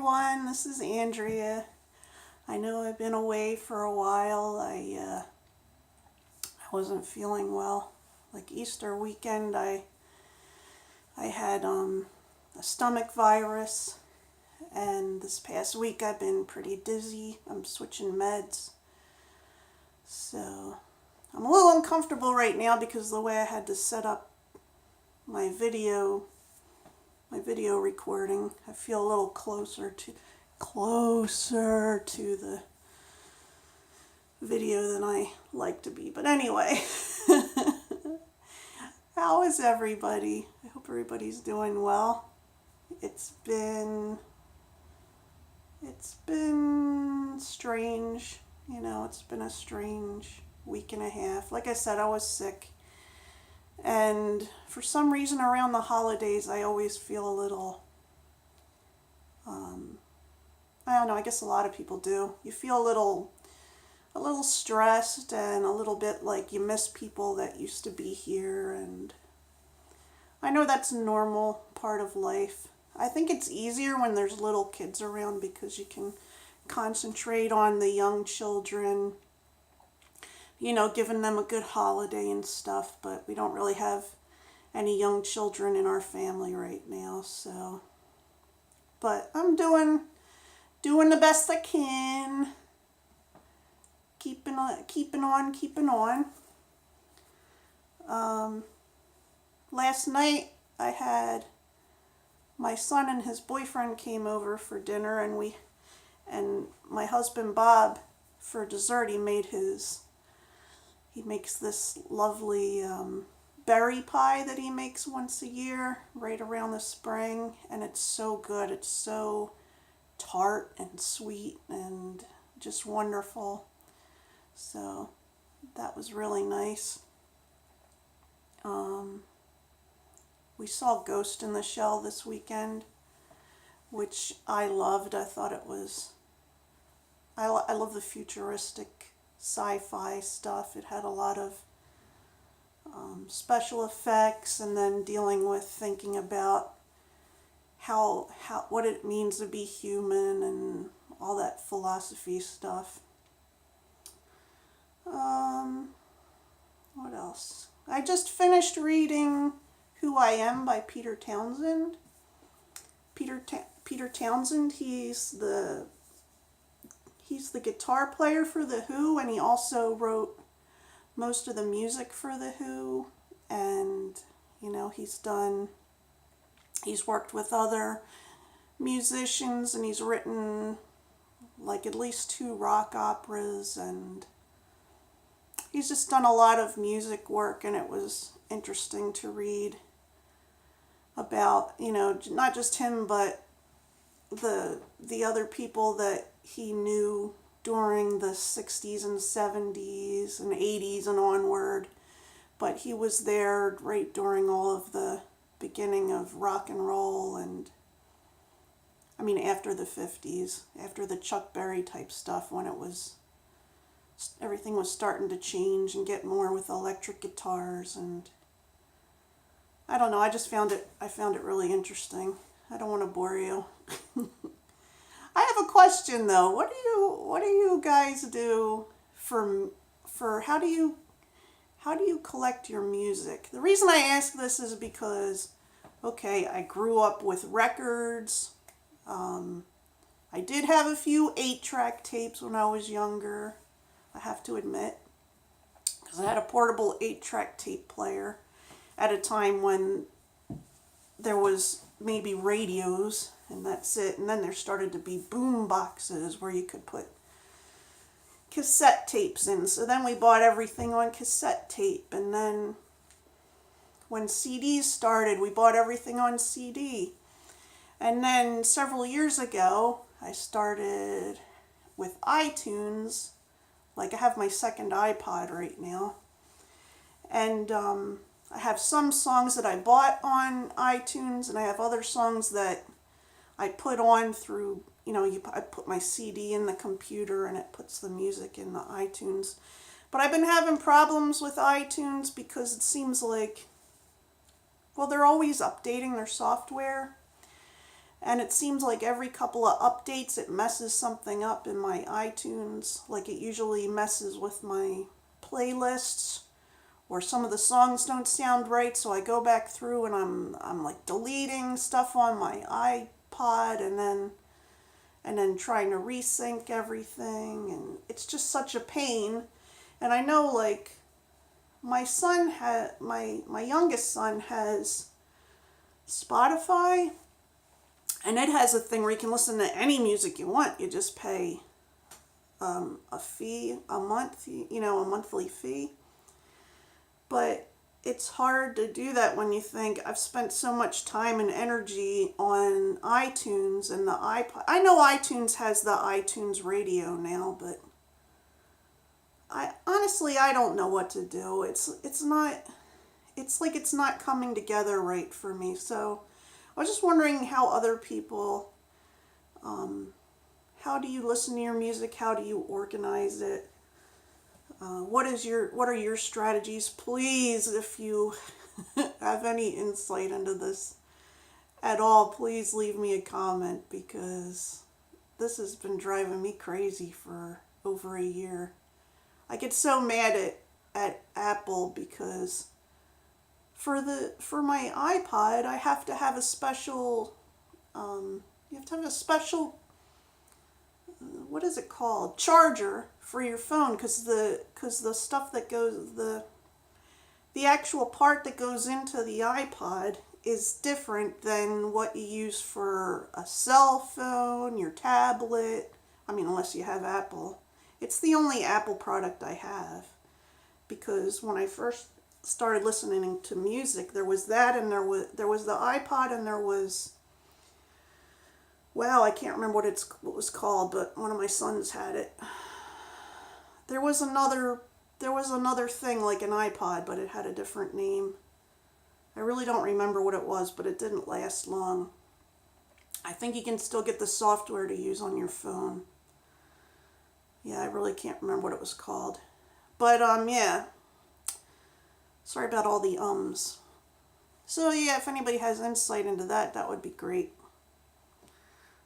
everyone. This is Andrea. I know I've been away for a while. I wasn't feeling well. Like Easter weekend, I had a stomach virus, and this past week I've been pretty dizzy. I'm switching meds, so I'm a little uncomfortable right now because of the way I had to set up my video recording. I feel a little closer to the video than I like to be. But anyway, how is everybody? I hope everybody's doing well. It's been strange. It's been a strange week and a half. Like I said, I was sick. And for some reason around the holidays, I always feel a little, I don't know, I guess a lot of people do. You feel a little stressed and a little bit like you miss people that used to be here. And I know that's a normal part of life. I think it's easier when there's little kids around because you can concentrate on the young children, giving them a good holiday and stuff, but we don't really have any young children in our family right now, so. But I'm doing the best I can. Keeping on. Last night I had my son and his boyfriend came over for dinner, and my husband Bob, for dessert, he makes this lovely berry pie that he makes once a year, right around the spring, and it's so good. It's so tart and sweet and just wonderful. So that was really nice. We saw Ghost in the Shell this weekend, which I loved. I thought it was, I love the futuristic sci-fi stuff. It had a lot of special effects, and then thinking about what it means to be human and all that philosophy stuff. What else? I just finished reading Who I Am by Peter Townsend. Peter Townsend, he's the guitar player for The Who, and he also wrote most of the music for The Who, and he's worked with other musicians, and he's written like at least 2 rock operas, and he's just done a lot of music work, and it was interesting to read about, not just him, but the other people that he knew during the 60s and 70s and 80s and onward. But he was there right during all of the beginning of rock and roll, and after the 50s, after the Chuck Berry type stuff, when everything was starting to change and get more with electric guitars. And I don't know, I found it really interesting. I don't want to bore you. I have a question though. What do you guys do for how do you collect your music? The reason I ask this is because, okay, I grew up with records. I did have a few 8-track tapes when I was younger, I have to admit, because I had a portable 8-track tape player at a time when there was maybe radios, and that's it. And then there started to be boom boxes where you could put cassette tapes in. So then we bought everything on cassette tape. And then when CDs started, we bought everything on CD. And then several years ago, I started with iTunes. Like, I have my second iPod right now. And I have some songs that I bought on iTunes, and I have other songs that I put on through, I put my CD in the computer and it puts the music in the iTunes. But I've been having problems with iTunes because it seems like, well, they're always updating their software. And it seems like every couple of updates it messes something up in my iTunes. Like it usually messes with my playlists, or some of the songs don't sound right, so I go back through and I'm like deleting stuff on my iPod, and then trying to resync everything, and it's just such a pain. And I know, like, my youngest son has Spotify, and it has a thing where you can listen to any music you want. You just pay a fee a month, a monthly fee. But it's hard to do that when you think I've spent so much time and energy on iTunes and the iPod. I know iTunes has the iTunes radio now, but I don't know what to do. It's like it's not coming together right for me. So I was just wondering how other people, how do you listen to your music? How do you organize it? What are your strategies? Please, if you have any insight into this at all, please leave me a comment, because this has been driving me crazy for over a year. I get so mad at Apple because for my iPod I have to have a special you have to have a special what is it called, charger for your phone, because the stuff that goes, the actual part that goes into the iPod is different than what you use for a cell phone, your tablet. I mean, unless you have Apple. It's the only Apple product I have, because when I first started listening to music, there was that, and there was the iPod, and there was, well, I can't remember what it was called, but one of my sons had it. There was another thing like an iPod, but it had a different name. I really don't remember what it was, but it didn't last long. I think you can still get the software to use on your phone. Yeah, I really can't remember what it was called. But yeah. Sorry about all the ums. So yeah, if anybody has insight into that, that would be great.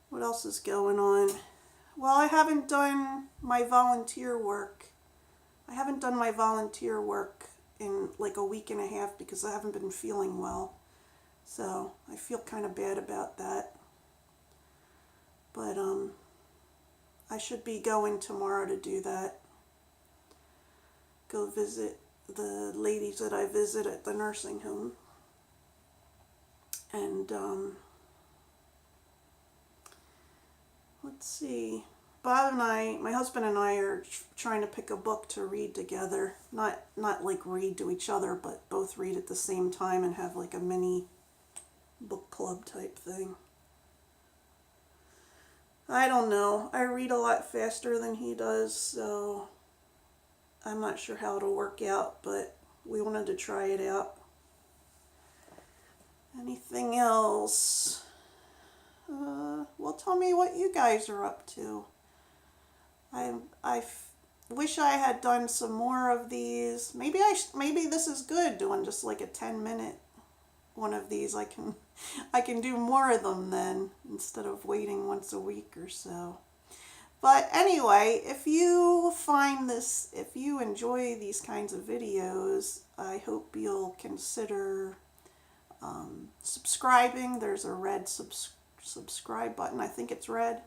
What else is going on? Well, I haven't done my volunteer work. I haven't done my volunteer work in like a week and a half because I haven't been feeling well. So I feel kind of bad about that. But I should be going tomorrow to do that. Go visit the ladies that I visit at the nursing home. And let's see. Bob and I, my husband and I, are trying to pick a book to read together. Not like read to each other, but both read at the same time and have like a mini book club type thing. I don't know. I read a lot faster than he does, so I'm not sure how it'll work out, but we wanted to try it out. Anything else? Well, tell me what you guys are up to. I wish I had done some more of these. Maybe maybe this is good, doing just like a 10-minute one of these. I can do more of them then, instead of waiting once a week or so. But anyway, if you enjoy these kinds of videos, I hope you'll consider subscribing. There's a red subscribe button. I think it's red.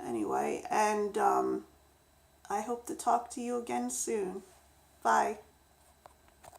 Anyway, and I hope to talk to you again soon. Bye.